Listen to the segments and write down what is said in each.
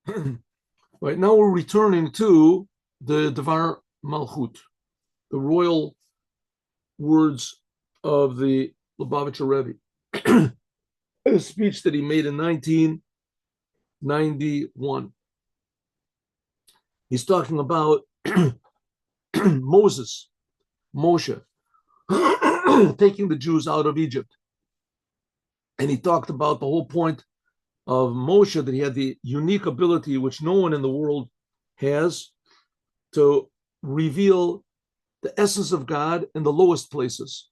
Right now we're returning to the Dvar Malchut, the royal words of the Lubavitcher Rebbe, a speech that he made in 1991. He's talking about Moses, Moshe, taking the Jews out of Egypt. And he talked about the whole point of Moshe, that he had the unique ability, which no one in the world has, to reveal the essence of God in the lowest places,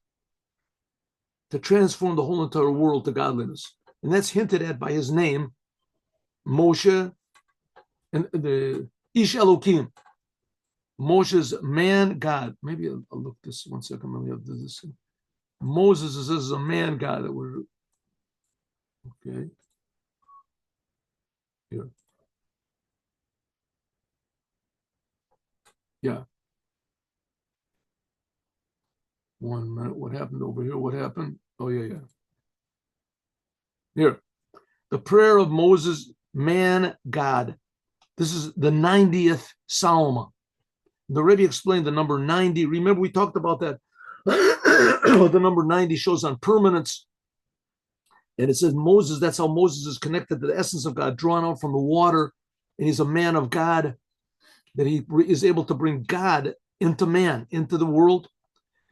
to transform the whole entire world to godliness. And that's hinted at by his name, Moshe, and the Ish Elokim. Moshe's man God. Maybe I'll look this 1 second. Let me have this. Moses is a man God. That we're okay. Here. Yeah. 1 minute. What happened over here? What happened? Oh, yeah. Here. The prayer of Moses, man God. This is the 90th Psalm. The Rebbe explained the number 90. Remember, we talked about that. The number 90 shows on permanence. And it says Moses, that's how Moses is connected to the essence of God, drawn out from the water. And he's a man of God, that he is able to bring God into man, into the world.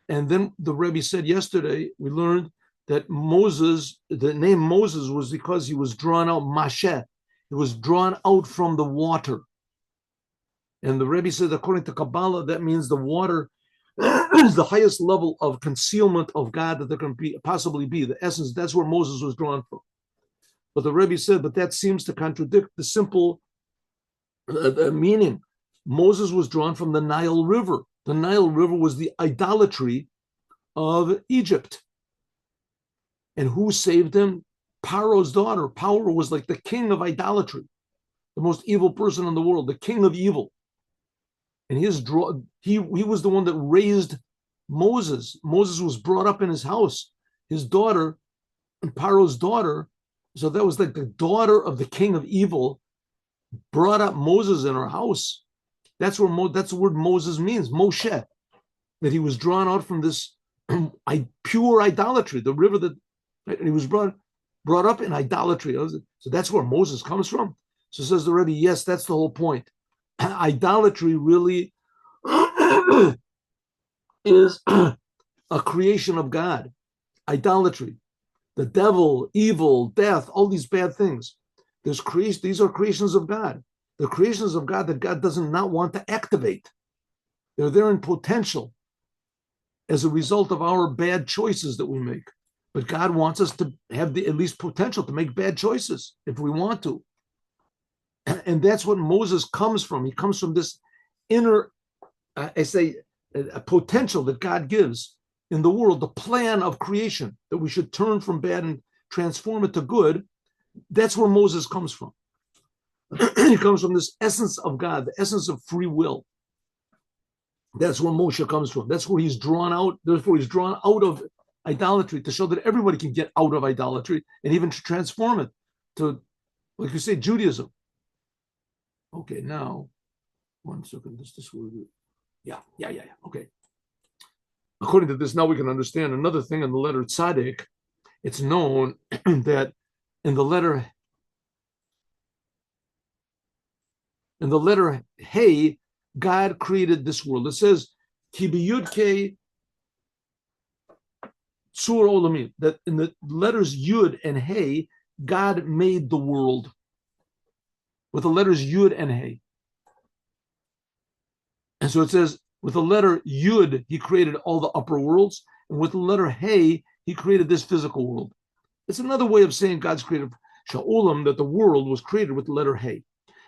And then the Rebbe said yesterday, we learned that Moses, the name Moses was because he was drawn out, Masheh. It was drawn out from the water. And the Rebbe said, according to Kabbalah, that means the water is the highest level of concealment of God that there can possibly be. The essence, that's where Moses was drawn from. But the Rebbe said, but that seems to contradict the simple meaning. Moses was drawn from the Nile River. The Nile River was the idolatry of Egypt. And who saved him? Paro's daughter. Paro was like the king of idolatry, the most evil person in the world, the king of evil. And he was the one that raised Moses. Moses was brought up in his house. His daughter, Paro's daughter, so that was like the daughter of the king of evil, brought up Moses in her house. That's the word Moses means, Moshe, that he was drawn out from this pure idolatry, the river that, right, and he was brought up in idolatry. So that's where Moses comes from. So says the Rebbe, yes, that's the whole point. Idolatry really is a creation of God. Idolatry, the devil, evil, death, all these bad things. These are creations of God. The creations of God that God does not want to activate. They're there in potential as a result of our bad choices that we make. But God wants us to have at least potential to make bad choices if we want to. And that's what Moses comes from. He comes from this inner, a potential that God gives in the world, the plan of creation, that we should turn from bad and transform it to good. That's where Moses comes from. He comes from this essence of God, the essence of free will. That's where Moshe comes from. That's where he's drawn out. Therefore, he's drawn out of idolatry to show that everybody can get out of idolatry and even to transform it to, like you say, Judaism. Okay, now, 1 second. This word. Yeah. Okay. According to this, now we can understand another thing in the letter Tzaddik. It's known that in the letter Hey, God created this world. It says, Ki b'yudke tzur olamim, that in the letters Yud and Hey, God made the world. With the letters Yud and Hey. And so it says, with the letter Yud, he created all the upper worlds. And with the letter Hey, he created this physical world. It's another way of saying God's created Sha'olam, that the world was created with the letter Hey.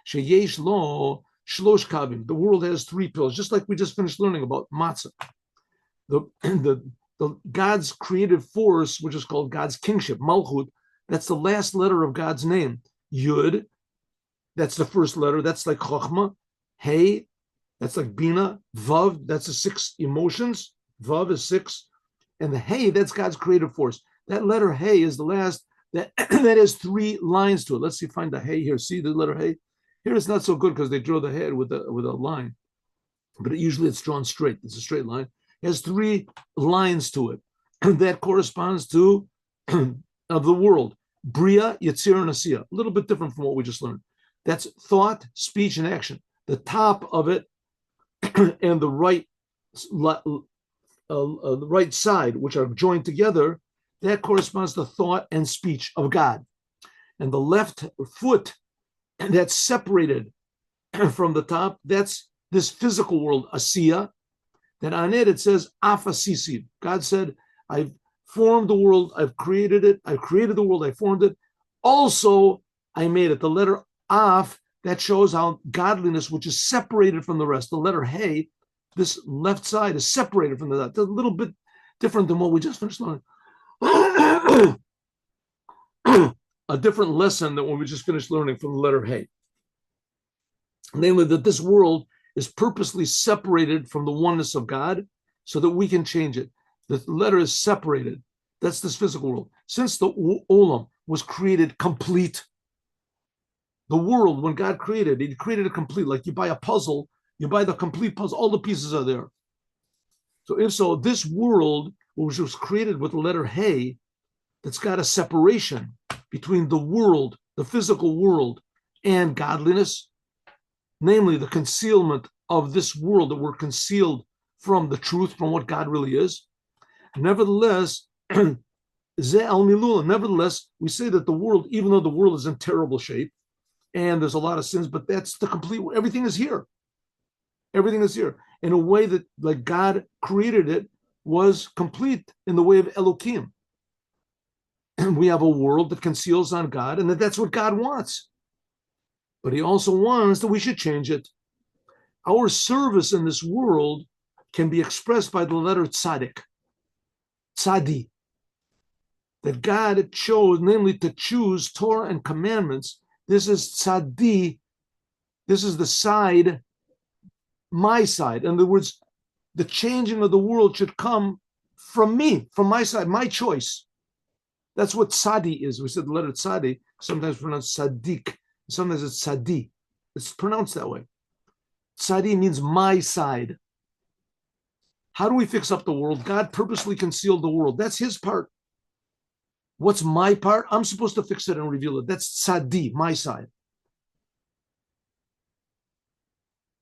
Sheyesh lo shlosh kavim. The world has 3 pillars, just like we just finished learning about matzah. The God's creative force, which is called God's kingship, Malchut, that's the last letter of God's name. Yud, that's the first letter. That's like Chokhmah. Hey, that's like Bina. Vav, that's the 6 emotions. Vav is 6. And the Hey, that's God's creative force. That letter Hey is the last, that has 3 lines to it. Let's see, find the Hey here. See the letter Hey? Here it's not so good because they draw the head with a line, but usually it's drawn straight. It's a straight line. It has three lines to it, and that corresponds to of the world. Bria, Yetzir, and Asiya. A little bit different from what we just learned. That's thought, speech, and action. The top of it and the right side, which are joined together, that corresponds to thought and speech of God. And the left foot, that's separated from the top, that's this physical world, Asiya. Then on it says Afasisi. God said, I've formed the world, I've created it, I've created the world, I formed it. Also, I made it. The letter Af, that shows how godliness, which is separated from the rest. The letter Hey, this left side is separated from the left. It's a little bit different than what we just finished learning. A different lesson than what we just finished learning from the letter Hey. Namely, that this world is purposely separated from the oneness of God so that we can change it. The letter is separated. That's this physical world. Since the Olam was created complete, the world, when God created it, He created it complete. Like you buy a puzzle, you buy the complete puzzle, all the pieces are there. So if so, this world, which was created with the letter Hey, that's got a separation between the world, the physical world, and godliness, namely the concealment of this world, that we're concealed from the truth, from what God really is. Nevertheless, nevertheless, we say that the world, even though the world is in terrible shape and there's a lot of sins, but that's the complete, everything is here. Everything is here in a way that, like God created it, was complete in the way of Elohim. And we have a world that conceals on God, and that's what God wants. But He also wants that we should change it. Our service in this world can be expressed by the letter tzaddik, tzadi, that God chose, namely to choose Torah and commandments. This is tzadi. This is the side, my side. In other words, the changing of the world should come from me, from my side, my choice. That's what tzadi is. We said the letter tzadi, sometimes pronounced tzaddik, sometimes it's tzadi. It's pronounced that way. Tzadi means my side. How do we fix up the world? God purposely concealed the world. That's His part. What's my part? I'm supposed to fix it and reveal it. That's tzadi, my side.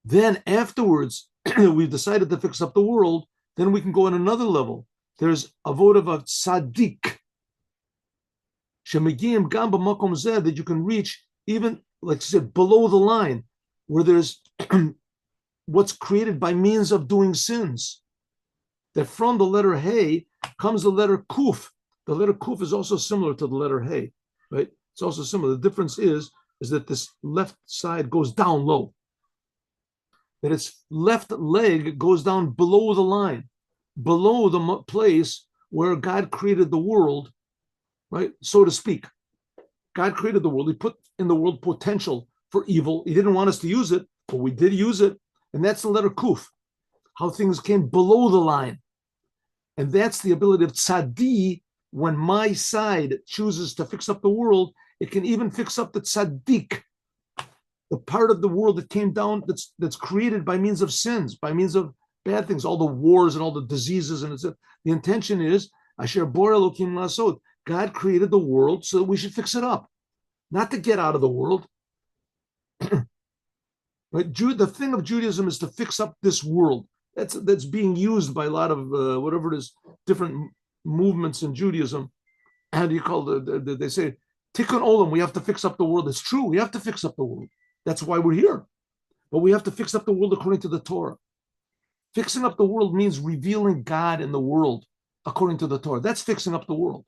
Then afterwards, we've decided to fix up the world, then we can go on another level. There's a vote of a tzaddik, that you can reach even, like I said, below the line, where there's what's created by means of doing sins. That from the letter Hey comes the letter Kuf. The letter Kuf is also similar to the letter Hey, right? It's also similar. The difference is that this left side goes down low. That its left leg goes down below the line, below the place where God created the world, right? So to speak. God created the world. He put in the world potential for evil. He didn't want us to use it, but we did use it. And that's the letter Kuf, how things came below the line. And that's the ability of tzadi. When my side chooses to fix up the world, it can even fix up the tzaddik, the part of the world that came down, that's created by means of sins, by means of bad things, all the wars and all the diseases. And the intention is, Asher bor Elokim lasod. God created the world so that we should fix it up, not to get out of the world. Right? The thing of Judaism is to fix up this world. That's being used by a lot of whatever it is, different movements in Judaism. How do you call they say tikkun olam? We have to fix up the world. It's true. We have to fix up the world. That's why we're here. But we have to fix up the world according to the Torah. Fixing up the world means revealing God in the world according to the Torah. That's fixing up the world.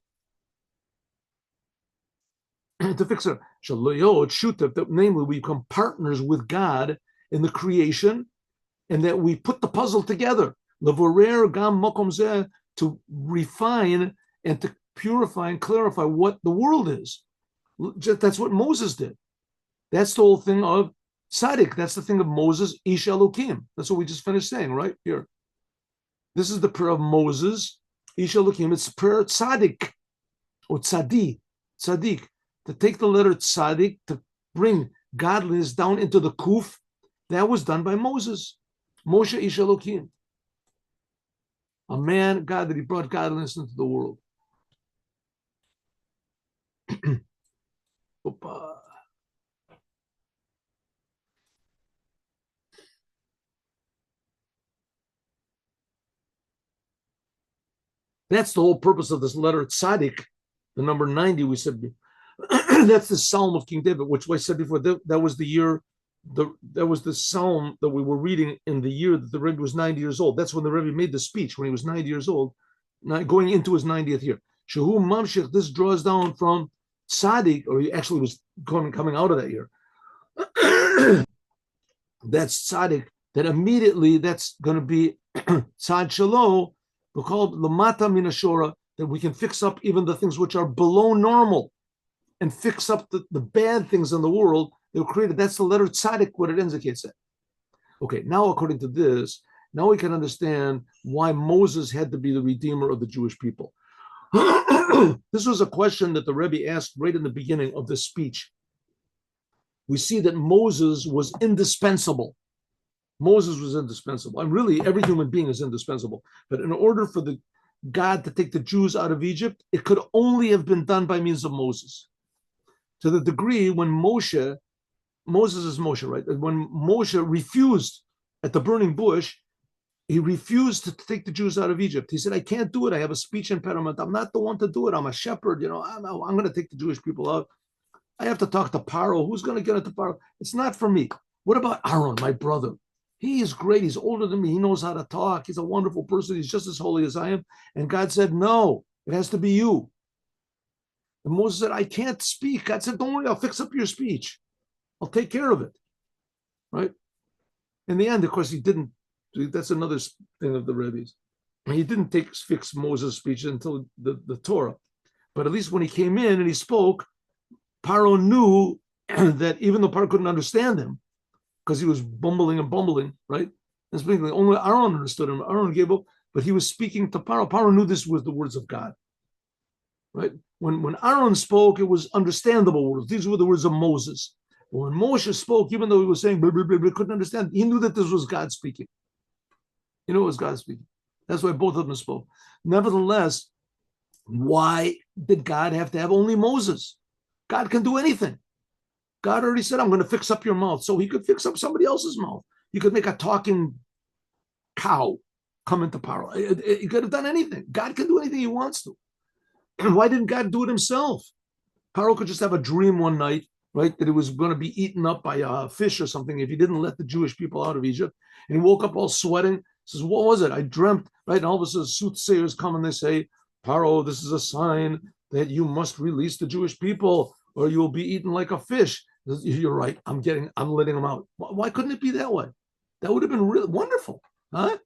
To fix it, that namely we become partners with God in the creation, and that we put the puzzle together. To refine and to purify and clarify what the world is. That's what Moses did. That's the whole thing of tzaddik. That's the thing of Moses, Ish Elokim. That's what we just finished saying right here. This is the prayer of Moses, Ish Elokim. It's prayer tzaddik, or tzaddik, to take the letter tzaddik, to bring godliness down into the kuf, that was done by Moses. Moshe Ish Elokim. A man, God, that he brought godliness into the world. That's the whole purpose of this letter Tzaddik, the number 90 we said. That's the Psalm of King David, which I said before, that was the year, that was the Psalm that we were reading in the year that the Rebbe was 90 years old. That's when the Rebbe made the speech, when he was 90 years old, going into his 90th year. Shehu Mamshech, this draws down from Tzaddik, or he actually was coming out of that year. That's Tzaddik, that immediately that's going to be Tzad Shalom, we call it Lamata Minashora, that we can fix up even the things which are below normal and fix up the bad things in the world that were created. That's the letter Tzaddik, what it indicates that. Okay, now according to this, now we can understand why Moses had to be the redeemer of the Jewish people. This was a question that the Rebbe asked right in the beginning of this speech. We see that Moses was indispensable. Moses was indispensable. And really, every human being is indispensable. But in order for God to take the Jews out of Egypt, it could only have been done by means of Moses. To the degree when Moses is Moshe, right? When Moshe refused at the burning bush, he refused to take the Jews out of Egypt. He said, I can't do it. I have a speech impediment. I'm not the one to do it. I'm a shepherd. I'm going to take the Jewish people out. I have to talk to Paro. Who's going to get it to Paro? It's not for me. What about Aaron, my brother? He is great. He's older than me. He knows how to talk. He's a wonderful person. He's just as holy as I am. And God said, no, it has to be you. And Moses said, I can't speak. God said, don't worry, I'll fix up your speech. I'll take care of it. Right? In the end, of course, he didn't. That's another thing of the Rebbe's. He didn't fix Moses' speech until the Torah. But at least when he came in and he spoke, Paro knew that even though Paro couldn't understand him, because he was bumbling, right? And speaking, only Aaron understood him. Aaron gave up, but he was speaking to Paro. Paro knew this was the words of God, right? When Aaron spoke, it was understandable words. These were the words of Moses. But when Moshe spoke, even though he was saying, blah, blah, blah, blah, couldn't understand, he knew that this was God speaking. He knew it was God speaking. That's why both of them spoke. Nevertheless, why did God have to have only Moses? God can do anything. God already said, I'm going to fix up your mouth. So he could fix up somebody else's mouth. He could make a talking cow come into power. He could have done anything. God can do anything he wants to. And why didn't God do it himself? Paro could just have a dream one night, right, that he was going to be eaten up by a fish or something if he didn't let the Jewish people out of Egypt. And he woke up all sweating. Says, what was it? I dreamt, right? And all of a sudden, soothsayers come and they say, Paro, this is a sign that you must release the Jewish people or you will be eaten like a fish. You're right. I'm letting them out. Why couldn't it be that way? That would have been really wonderful, huh?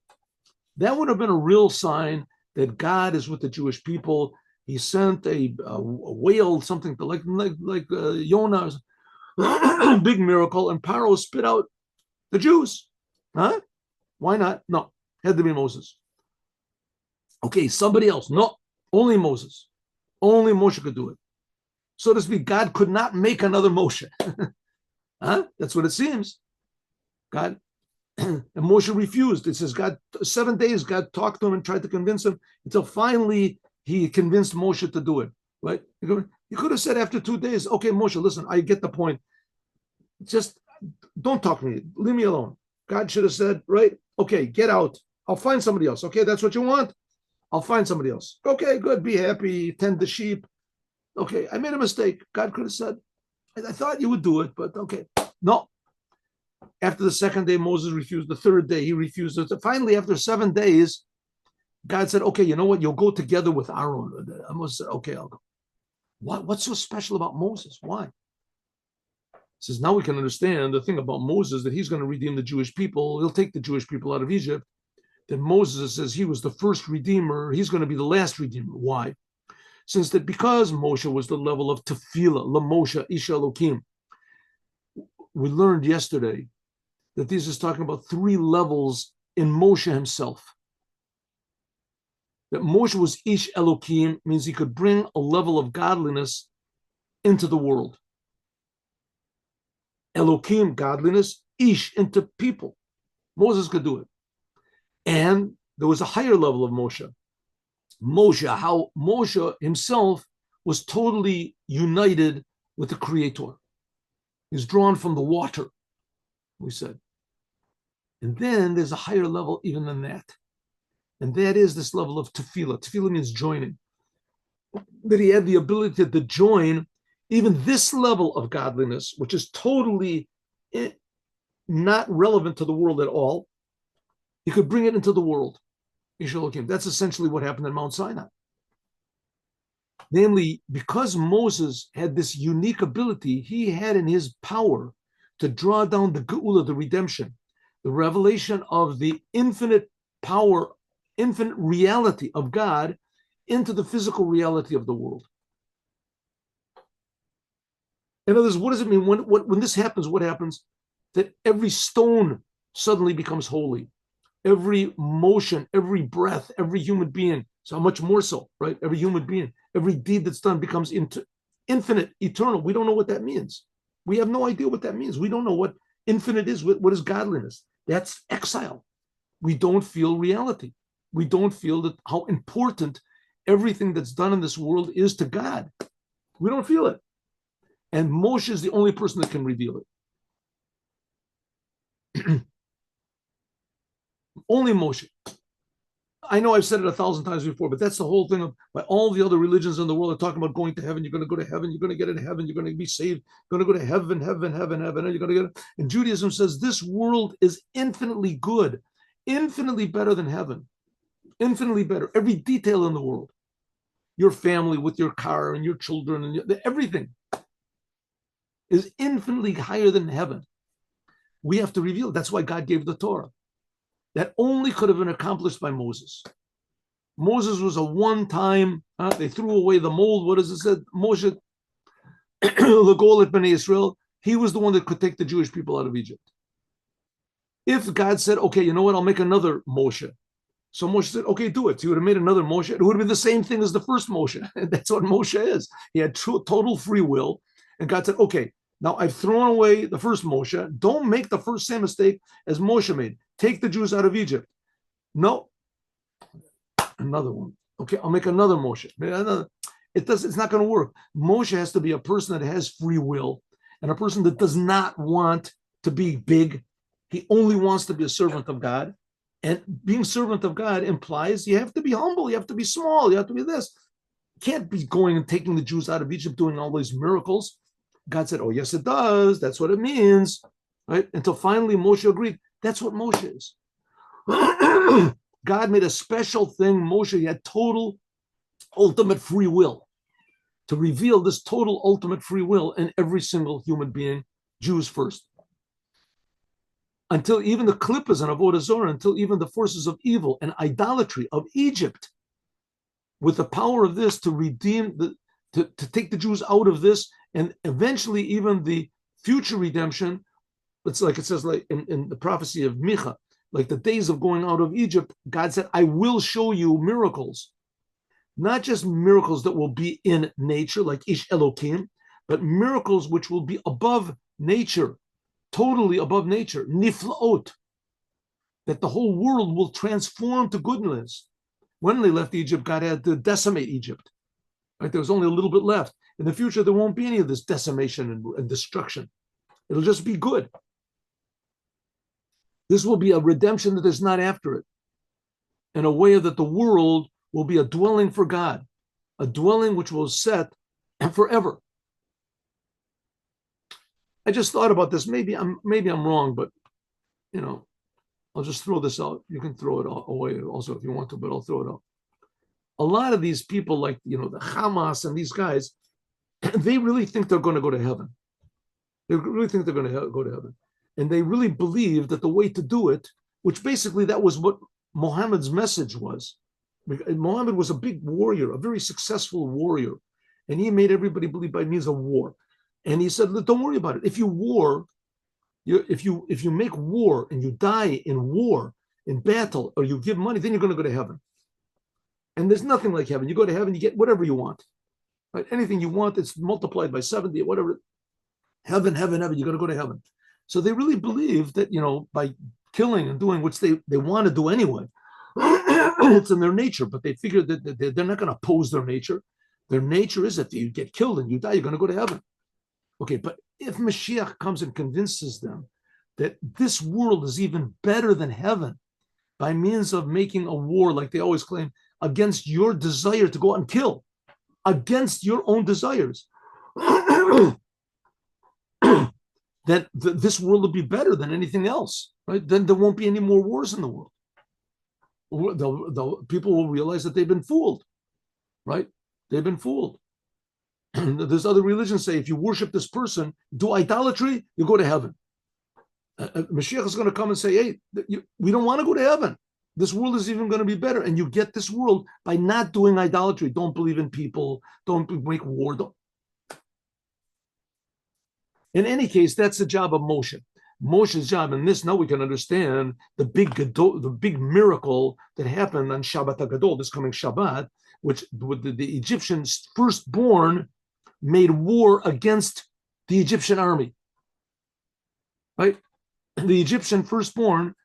That would have been a real sign that God is with the Jewish people. He sent a whale, something like Jonah, big miracle, and Paro spit out the Jews, huh? Why not? No, had to be Moses. Okay, somebody else. No, only Moses. Only Moshe could do it. So to speak, God could not make another Moshe. Huh? That's what it seems. God, and Moshe refused. It says 7 days, God talked to him and tried to convince him until finally he convinced Moshe to do it, right? He could have said after 2 days, okay, Moshe, listen, I get the point. Just don't talk to me. Leave me alone. God should have said, right? Okay, get out. I'll find somebody else. Okay, that's what you want? I'll find somebody else. Okay, good. Be happy. Tend the sheep. Okay, I made a mistake. God could have said, I thought you would do it, but okay. No. After the second day, Moses refused. The third day, he refused. Finally, after 7 days, God said, okay, you know what? You'll go together with Aaron. Moses said, okay, I'll go. What's so special about Moses? Why? He says, now we can understand the thing about Moses, that he's going to redeem the Jewish people. He'll take the Jewish people out of Egypt. Then Moses says he was the first redeemer. He's going to be the last redeemer. Why? Since that because Moshe was the level of tefillah, LaMoshe Ish Elokim. We learned yesterday that this is talking about 3 levels in Moshe himself. That Moshe was Ish Elokim means he could bring a level of godliness into the world. Elohim, godliness, Ish, into people. Moses could do it. And there was a higher level of Moshe. How Moshe himself was totally united with the Creator. He's drawn from the water, we said. And then there's a higher level even than that. And that is this level of tefillah. Tefillah means joining. That he had the ability to join even this level of godliness, which is totally not relevant to the world at all. He could bring it into the world. That's essentially what happened in Mount Sinai. Namely, because Moses had this unique ability, he had in his power to draw down the geula, the redemption, the revelation of the infinite power, infinite reality of God into the physical reality of the world. In other words, what does it mean? When this happens, what happens? That every stone suddenly becomes holy. Every motion, every breath, every human being, so much more so, right? Every human being, every deed that's done becomes infinite, eternal. We don't know what that means. We have no idea what that means. We don't know what infinite is. What is godliness? That's exile. We don't feel reality. We don't feel that how important everything that's done in this world is to God. We don't feel it. And Moshe is the only person that can reveal it. Only Moshe. I know I've said it 1,000 times before, but that's the whole thing of why all the other religions in the world are talking about going to heaven. You're going to go to heaven. You're going to get into heaven. You're going to be saved. You're going to go to heaven. And you're going to get it. And Judaism says this world is infinitely good, infinitely better than heaven, infinitely better. Every detail in the world, your family with your car and your children and everything is infinitely higher than heaven. We have to reveal it. That's why God gave the Torah. That only could have been accomplished by Moses. Moses was a one-time, they threw away the mold. What does it say? Moshe, L'gol et Bnei Israel, he was the one that could take the Jewish people out of Egypt. If God said, okay, you know what, I'll make another Moshe. So Moshe said, okay, do it. So he would have made another Moshe. It would have been the same thing as the first Moshe. That's what Moshe is. He had total free will. And God said, okay, now I've thrown away the first Moshe. Don't make the first same mistake as Moshe made. Take the Jews out of Egypt. No. Another one. Okay, I'll make another Moshe. It's not going to work. Moshe has to be a person that has free will and a person that does not want to be big. He only wants to be a servant of God. And being servant of God implies you have to be humble. You have to be small. You have to be this. You can't be going and taking the Jews out of Egypt, doing all these miracles. God said, oh, yes, it does. That's what it means. Right? Until finally Moshe agreed. That's what Moshe is. God made a special thing. Moshe had total, ultimate free will to reveal this total, ultimate free will in every single human being, Jews first. Until even the klippas and avodah zorah, until even the forces of evil and idolatry of Egypt, with the power of this to redeem, to take the Jews out of this, and eventually even the future redemption. It's like it says like in the prophecy of Micha, like the days of going out of Egypt, God said, I will show you miracles. Not just miracles that will be in nature, like Ish Elohim, but miracles which will be above nature, totally above nature, niflaot, that the whole world will transform to goodness. When they left Egypt, God had to decimate Egypt. Right? There was only a little bit left. In the future, there won't be any of this decimation and destruction. It'll just be good. This will be a redemption that is not after it, in a way that the world will be a dwelling for God, a dwelling which will set forever. I just thought about this. Maybe I'm wrong, but I'll just throw this out. You can throw it away also if you want to, but I'll throw it out. A lot of these people, like the Hamas and these guys, they really think they're going to go to heaven. They really think they're going to go to heaven. And they really believe that the way to do it, which basically that was what Muhammad's message was. Muhammad was a big warrior, a very successful warrior. And he made everybody believe by means of war. And he said, don't worry about it. If you make war and you die in war, in battle, or you give money, then you're going to go to heaven. And there's nothing like heaven. You go to heaven, you get whatever you want. Right? Anything you want, it's multiplied by 70 or whatever. Heaven, heaven, heaven. You're going to go to heaven. So they really believe that, by killing and doing which they want to do anyway, it's in their nature, but they figure that they're not going to oppose their nature. Their nature is that you get killed and you die, you're going to go to heaven. Okay, but if Mashiach comes and convinces them that this world is even better than heaven by means of making a war, like they always claim, against your desire to go out and kill, against your own desires, that this world will be better than anything else, right? Then there won't be any more wars in the world. People will realize that they've been fooled, right? They've been fooled. There's other religions say if you worship this person, do idolatry, you go to heaven. Mashiach is going to come and say, hey, we don't want to go to heaven. This world is even going to be better. And you get this world by not doing idolatry. Don't believe in people. Don't make war. In any case, that's the job of Moshe. Moshe's job, and this now we can understand the big miracle that happened on Shabbat HaGadol, this coming Shabbat, which the Egyptians' firstborn made war against the Egyptian army. Right? The Egyptian firstborn,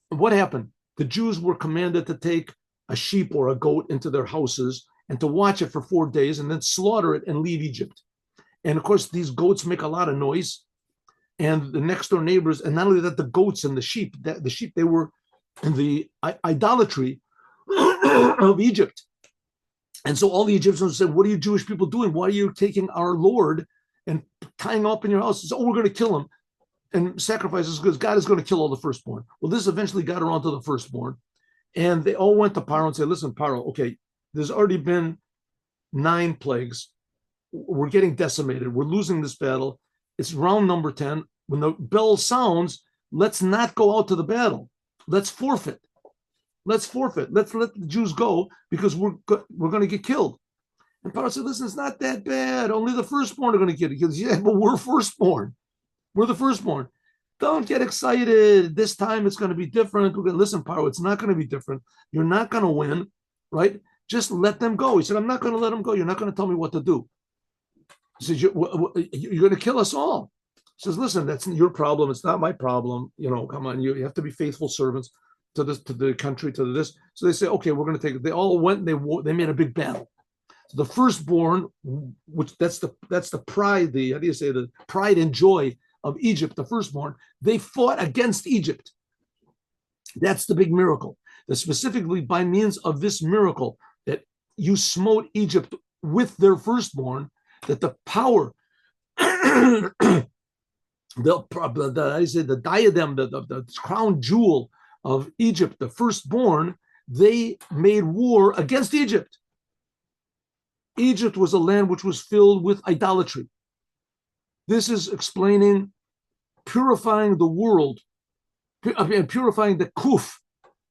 what happened? The Jews were commanded to take a sheep or a goat into their houses and to watch it for 4 days and then slaughter it and leave Egypt. And of course, these goats make a lot of noise. And the next door neighbors, and not only that, the goats and the sheep, they were in the idolatry of Egypt. And so all the Egyptians said, what are you Jewish people doing? Why are you taking our Lord and tying him up in your house? So, we're going to kill him and sacrifices because God is going to kill all the firstborn. Well, this eventually got around to the firstborn. And they all went to Paro and said, listen, Paro, okay, there's already been 9 plagues. We're getting decimated. We're losing this battle. It's round number 10. When the bell sounds, let's not go out to the battle. Let's forfeit. Let's let the Jews go because we're going to get killed. And Paro said, listen, it's not that bad. Only the firstborn are going to get it. He goes, yeah, but we're firstborn. We're the firstborn. Don't get excited. This time it's going to be different. We're going to listen, Paro, it's not going to be different. You're not going to win, right? Just let them go. He said, I'm not going to let them go. You're not going to tell me what to do. He says, you're going to kill us all. He says, listen, that's your problem. It's not my problem. Come on, you have to be faithful servants to the country, to this. So they say, okay, we're going to take it. They all went and they made a big battle. So the firstborn, which that's the pride, the pride and joy of Egypt, the firstborn, they fought against Egypt. That's the big miracle. That specifically by means of this miracle that you smote Egypt with their firstborn, that the power, the diadem, the crown jewel of Egypt, the firstborn, they made war against Egypt. Egypt was a land which was filled with idolatry. This is explaining purifying the world, purifying the kuf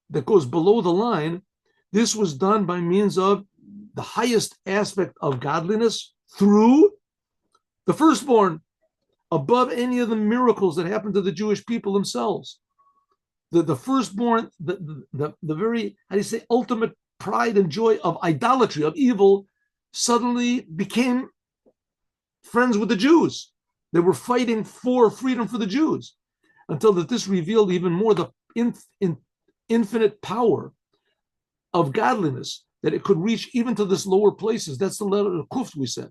that goes below the line. This was done by means of the highest aspect of godliness through the firstborn, above any of the miracles that happened to the Jewish people themselves. The firstborn, the very, ultimate pride and joy of idolatry, of evil, suddenly became friends with the Jews. They were fighting for freedom for the Jews, until that this revealed even more the infinite power of godliness, that it could reach even to this lower places. That's the letter of Kuf we said.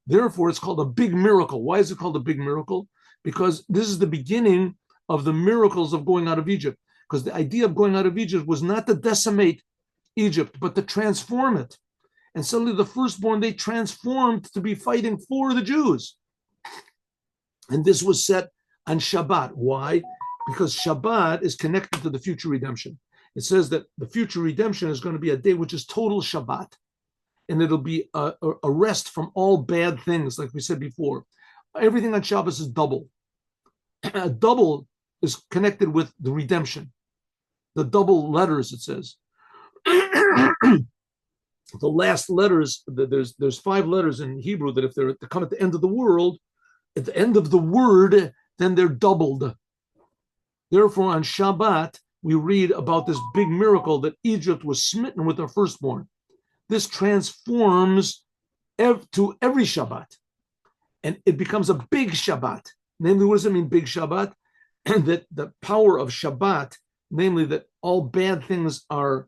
Therefore, it's called a big miracle. Why is it called a big miracle? Because this is the beginning of the miracles of going out of Egypt. Because the idea of going out of Egypt was not to decimate Egypt, but to transform it. And suddenly the firstborn, they transformed to be fighting for the Jews. And this was set on Shabbat. Why? Because Shabbat is connected to the future redemption. It says that the future redemption is going to be a day which is total Shabbat. And it'll be a rest from all bad things, like we said before. Everything on Shabbos is double. A double is connected with the redemption. The double letters, it says. The last letters, there's 5 letters in Hebrew that if they're to come at the end of the world, at the end of the word, then they're doubled. Therefore, on Shabbat, we read about this big miracle that Egypt was smitten with their firstborn. This transforms to every Shabbat. and it becomes a big Shabbat. Namely, what does it mean, big Shabbat? That the power of Shabbat, namely that all bad things are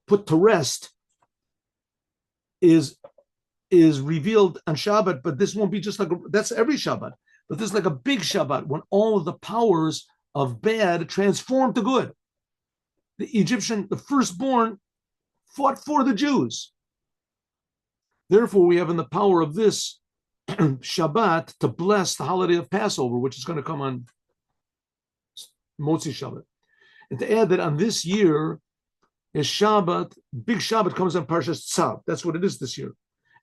put to rest, is revealed on Shabbat. But this won't be just like that's every Shabbat. But this is like a big Shabbat when all of the powers of bad transform to good. The Egyptian, the firstborn, fought for the Jews. Therefore, we have in the power of this Shabbat to bless the holiday of Passover, which is going to come on Motzi Shabbat. And to add that on this year, is Shabbat, big Shabbat comes on Parshas Tzav. That's what it is this year.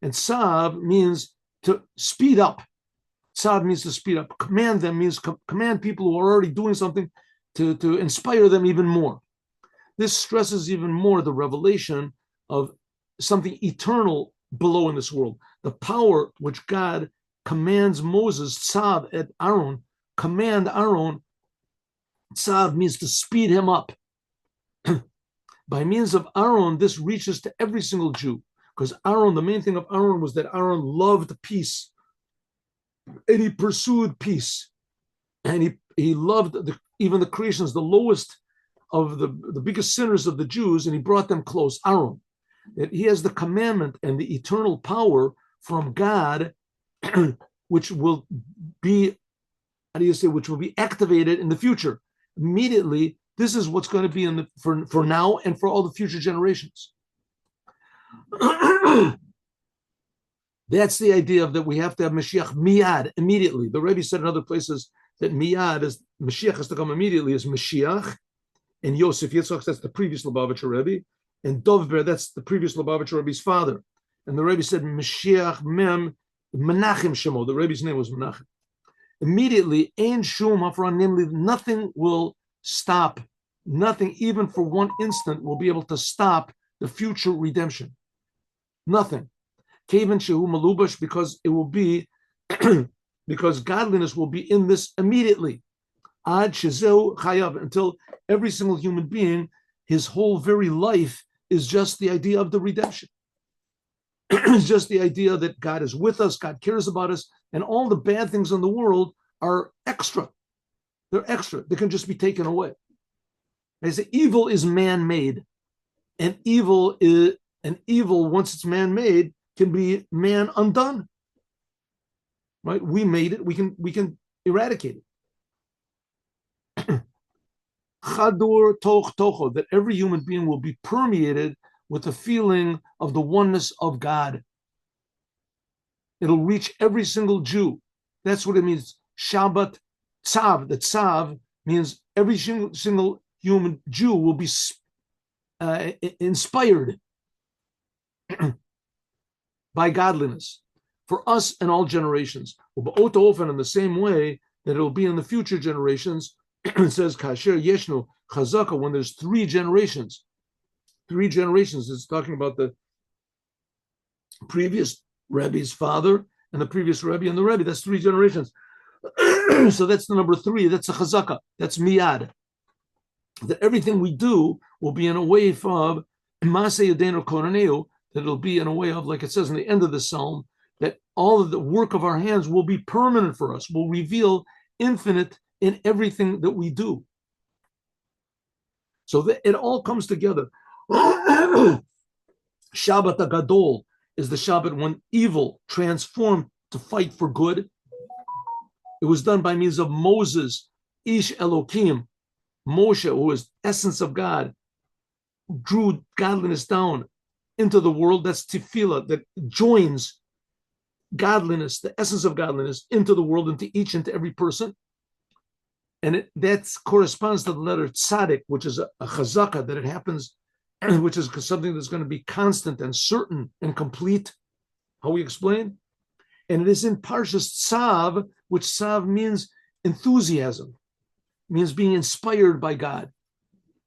And Tzav means to speed up. Tzav means to speed up. Command them means command people who are already doing something to inspire them even more. This stresses even more the revelation of something eternal below in this world. The power which God commands Moses, Tzav at Aaron, command Aaron. Tzav means to speed him up. By means of Aaron, this reaches to every single Jew. Because Aaron, the main thing of Aaron was that Aaron loved peace. And he pursued peace. And he loved even the creations, the lowest of the biggest sinners of the Jews, and he brought them close. Aaron. That he has the commandment and the eternal power from God, which will be, which will be activated in the future. Immediately, this is what's going to be for now and for all the future generations. That's the idea of that we have to have Mashiach miyad, immediately. The Rebbe said in other places that miyad is Mashiach has to come immediately is Mashiach, and Yosef Yitzchak, that's the previous Lubavitcher Rebbe, and Dovber, that's the previous Lubavitcher Rebbe's father. And the Rebbe said Mashiach mem Menachem Shemo. The Rebbe's name was Menachem. Immediately, Ein Shum Hafran, namely nothing will stop, nothing even for one instant will be able to stop the future redemption. Nothing. Kaven Shehu Malubash, because it will be, because godliness will be in this immediately. Ad Shezeu Chayav, until every single human being, his whole very life is just the idea of the redemption. It's just the idea that God is with us, God cares about us, and all the bad things in the world are extra. They're extra. They can just be taken away. They say evil is man-made, and evil once it's man-made can be man undone. Right? We made it. We can eradicate it. Chadur toch tocho, that every human being will be permeated with the feeling of the oneness of God. It'll reach every single Jew. That's what it means. Shabbat Tzav. That Tzav means every single human Jew will be inspired by godliness for us and all generations. Often in the same way that it will be in the future generations. It says Kasher Yeshnu Chazaka, when there's three generations. Three generations is talking about the previous Rebbe's father and the previous Rebbe and the Rebbe. That's three generations. So that's the number three. That's a chazaka. That's miyad. That everything we do will be in a way of maseh yadenu koraneu, that it'll be in a way of, like it says in the end of the psalm, that all of the work of our hands will be permanent for us, will reveal infinite in everything that we do. So that it all comes together. Shabbat HaGadol is the Shabbat when evil transformed to fight for good. It was done by means of Moses, Ish Elohim, Moshe, who is essence of God, drew godliness down into the world. That's tefillah, that joins godliness, the essence of godliness, into the world, into every person. And that corresponds to the letter tzaddik, which is a chazaka, that it happens, which is something that's going to be constant and certain and complete, how we explain. And it is in Parshas Tzav, which Tzav means enthusiasm, means being inspired by God,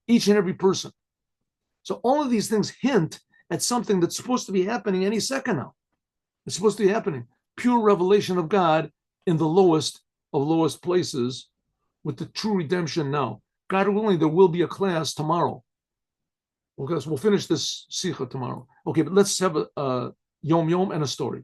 each and every person. So all of these things hint at something that's supposed to be happening any second now. It's supposed to be happening. Pure revelation of God in the lowest of lowest places, with the true redemption now. God willing, there will be a class tomorrow. We'll finish this sikha tomorrow. Okay, but let's have a yom yom and a story.